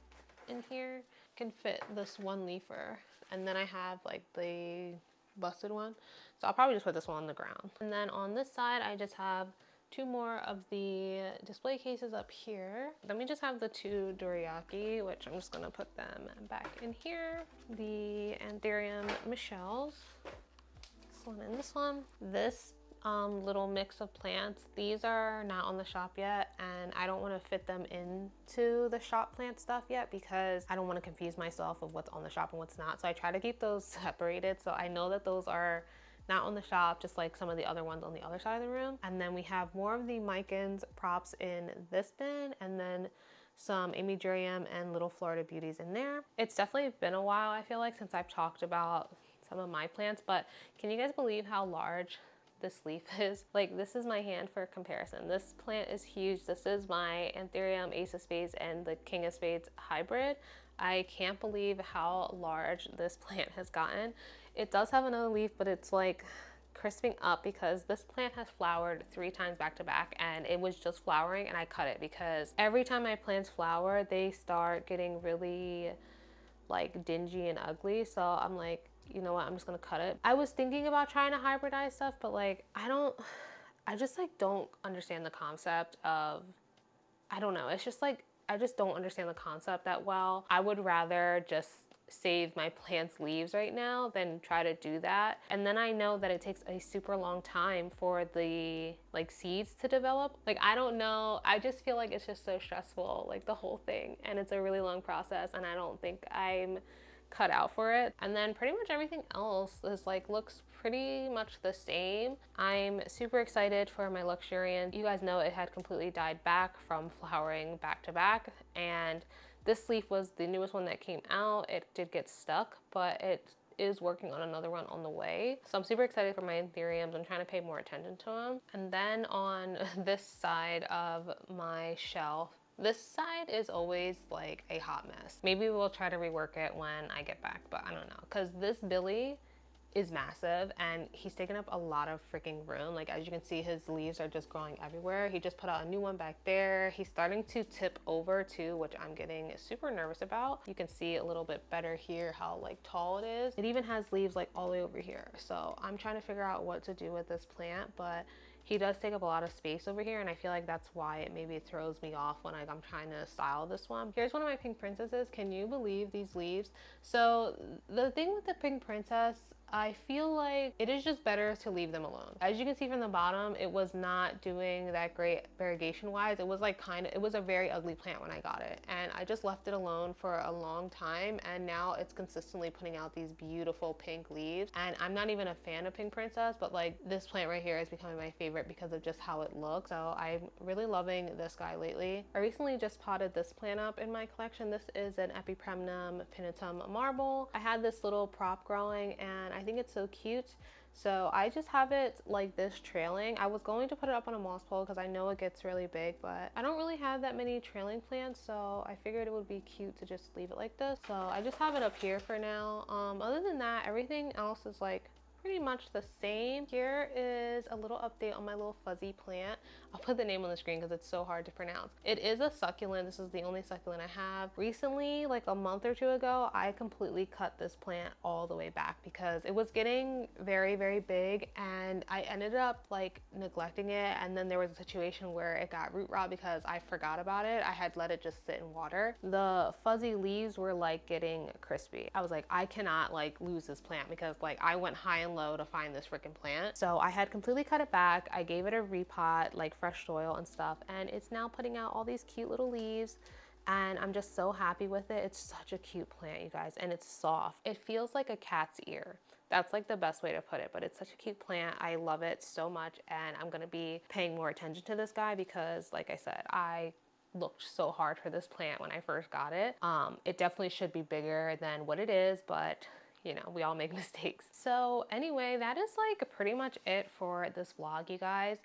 in here. Can fit this 1-leafer, and then I have like the busted one, so I'll probably just put this one on the ground. And then on this side I just have 2 more of the display cases up here. Then we just have the 2 Doriaki, which I'm just gonna put them back in here. The Anthurium Michels, this one and this one. This little mix of plants, these are not on the shop yet, and I don't want to fit them into the shop plant stuff yet because I don't want to confuse myself of what's on the shop and what's not. So I try to keep those separated. So I know that those are not on the shop, just like some of the other ones on the other side of the room. And then we have more of the Mycans props in this bin, and then some Amy Durium and Little Florida Beauties in there. It's definitely been a while, I feel like, since I've talked about some of my plants, but can you guys believe how large this leaf is? Like, this is my hand for comparison. This plant is huge. This is my Anthurium Ace of Spades and the King of Spades hybrid. I can't believe how large this plant has gotten. It does have another leaf, but it's like crisping up because this plant has flowered 3 times back to back, and it was just flowering and I cut it because every time my plants flower, they start getting really like dingy and ugly. So I'm like, you know what, I'm just gonna cut it. I was thinking about trying to hybridize stuff, but like I just like don't understand the concept of, I don't know, it's just like I just don't understand the concept that well. I would rather just save my plant's leaves right now than try to do that. And then I know that it takes a super long time for the like seeds to develop. Like, I don't know, I just feel like it's just so stressful, like the whole thing, and it's a really long process, and I don't think I'm cut out for it. And then pretty much everything else is like looks pretty much the same. I'm super excited for my luxuriant. You guys know it had completely died back from flowering back to back, and this leaf was the newest one that came out. It did get stuck, but it is working on another one on the way. So I'm super excited for my Anthuriums. I'm trying to pay more attention to them. And then on this side of my shelf, this side is always like a hot mess. Maybe we'll try to rework it when I get back, but I don't know. Cause this Billy is massive and he's taken up a lot of freaking room. Like, as you can see, his leaves are just growing everywhere. He just put out a new one back there. He's starting to tip over too, which I'm getting super nervous about. You can see a little bit better here how like tall it is. It even has leaves like all the way over here. So I'm trying to figure out what to do with this plant, but he does take up a lot of space over here, and I feel like that's why it maybe throws me off when I'm trying to style this one. Here's one of my pink princesses. Can you believe these leaves? So the thing with the pink princess I feel like it is just better to leave them alone. As you can see from the bottom, it was not doing that great variegation wise. It was like it was a very ugly plant when I got it, and I just left it alone for a long time, and now it's consistently putting out these beautiful pink leaves. And I'm not even a fan of Pink Princess, but like this plant right here is becoming my favorite because of just how it looks. So I'm really loving this guy lately. I recently just potted this plant up in my collection. This is an Epipremnum pinnatum marble. I had this little prop growing and I think it's so cute. So I just have it like this trailing. I was going to put it up on a moss pole because I know it gets really big, but I don't really have that many trailing plants, so I figured it would be cute to just leave it like this. So I just have it up here for now. Other than that, everything else is like pretty much the same. Here is a little update on my little fuzzy plant. I'll put the name on the screen because it's so hard to pronounce. It is a succulent. This is the only succulent I have. Recently, like a month or two ago, I completely cut this plant all the way back because it was getting very, very big, and I ended up like neglecting it. And then there was a situation where it got root rot because I forgot about it. I had let it just sit in water. The fuzzy leaves were like getting crispy. I was like, I cannot like lose this plant because like I went high and low to find this freaking plant. So I had completely cut it back. I gave it a repot, like fresh soil and stuff, and it's now putting out all these cute little leaves, and I'm just so happy with it. It's such a cute plant, you guys, and it's soft. It feels like a cat's ear. That's like the best way to put it, but it's such a cute plant. I love it so much, and I'm gonna be paying more attention to this guy because, like I said, I looked so hard for this plant when I first got it. It definitely should be bigger than what it is, but you know, we all make mistakes. So anyway, that is like pretty much it for this vlog, you guys.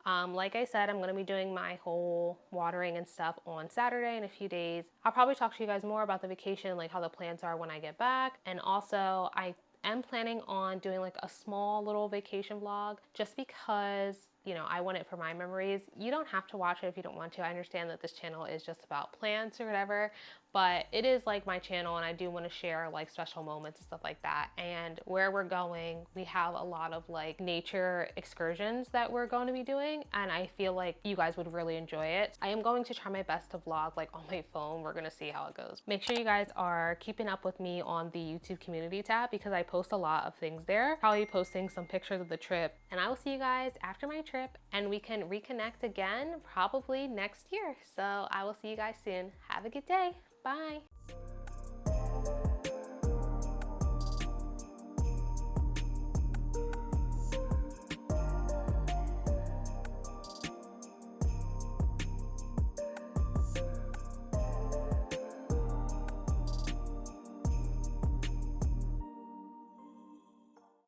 Like I said, I'm gonna be doing my whole watering and stuff on Saturday in a few days. I'll probably talk to you guys more about the vacation, like how the plans are when I get back. And also I am planning on doing like a small little vacation vlog just because, you know, I want it for my memories. You don't have to watch it if you don't want to. I understand that this channel is just about plants or whatever, but it is like my channel and I do want to share like special moments and stuff like that. And where we're going, we have a lot of like nature excursions that we're going to be doing, and I feel like you guys would really enjoy it. I am going to try my best to vlog like on my phone. We're gonna see how it goes. Make sure you guys are keeping up with me on the YouTube community tab because I post a lot of things there. Probably posting some pictures of the trip, and I will see you guys after my trip and we can reconnect again probably next year. So I will see you guys soon. Have a good day. Bye.